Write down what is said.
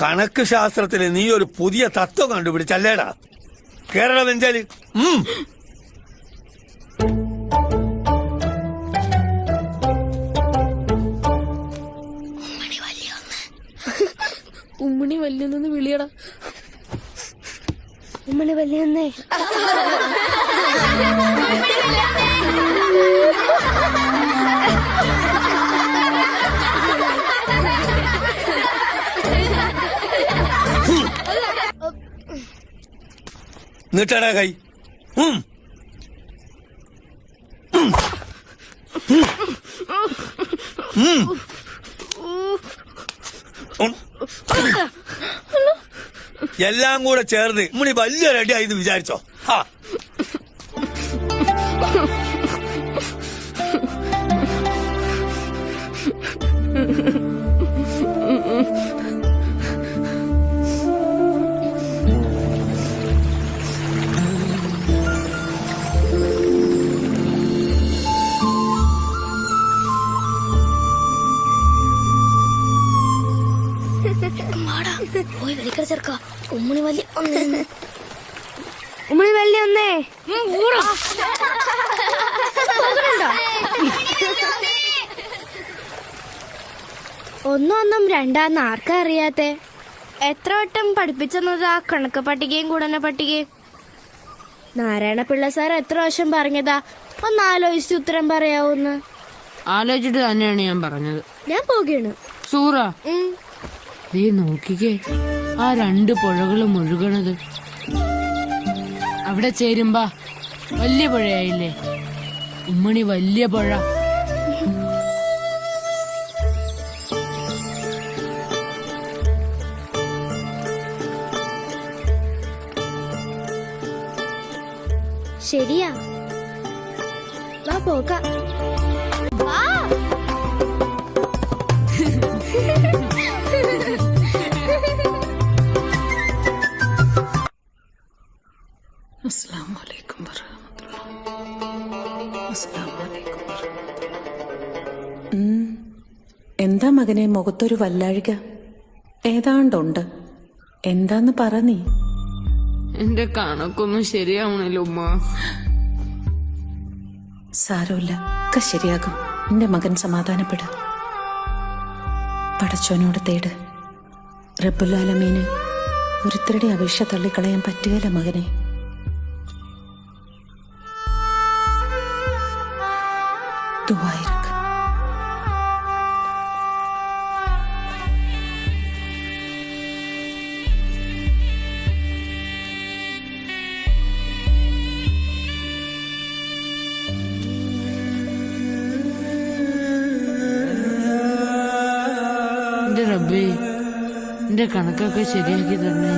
കണക്ക് ശാസ്ത്രത്തില് നീ ഒരു പുതിയ തത്വം കണ്ടുപിടിച്ചല്ലേടാ കേരള വെഞ്ചാല്. ഉമ്മണി വല്യൊന്ന് വിളിയടാ. ഉമ്മണി വല്യൊന്നേ. നീട്ടടാ കൈ. എല്ലാം കൂടെ ചേർന്ന് ഉമ്മണി വലിയ റെഡിയായി വിചാരിച്ചോ? പോയി വിളിക്കണ ചെറുക്ക. ഉമ്മണി വലിയ ഒന്നേ. ഉമ്മണി വലിയ ഒന്നേ. ഒന്നും രണ്ടാന്ന് ആർക്കാ അറിയാത്തെ? എത്ര വട്ടം പഠിപ്പിച്ചെന്നത് ആ കണക്ക് പട്ടികയും ഗുണന പട്ടികയും. നാരായണപിള്ള സാർ എത്ര വർഷം പറഞ്ഞതാ ഒന്ന് ആലോചിച്ച് ഉത്തരം പറയാവൂന്ന്. ആലോചിച്ചിട്ട് തന്നെയാണ് ഞാൻ പറഞ്ഞത്. ഞാൻ പോകയാണ്. സൂറ നീ നോക്കിക്കേ, ആ 2 പുഴകളും ഒഴുകണത്. അവിടെ ചേരുമ്പാ വലിയ പുഴയായില്ലേ? ഉമ്മണി വലിയ പുഴ. ശരിയാ, വാ പോകാം. എന്താ മകനെ മുഖത്തൊരു വല്ലാഴിക? ഏതാണ്ടുണ്ട്. എന്താന്ന് പറ നീ. എന്റെ കണക്കൊന്നും ശരിയാവണല്ലോ ഉമ്മ. സാരമില്ല, ഒക്കെ ശരിയാകും. എന്റെ മകൻ സമാധാനപ്പെട. പടച്ചോനോട് തേട്. റബ്ബുൽ ആലമീന് ഒരുത്തരുടെ അപേക്ഷ തള്ളിക്കളയാൻ പറ്റുകയില്ല മകനെ. ദുആയിരക്ക്. എന്റെ റബ്ബേ, എന്റെ കണക്കൊക്കെ ശരിയാക്കി തന്നെ.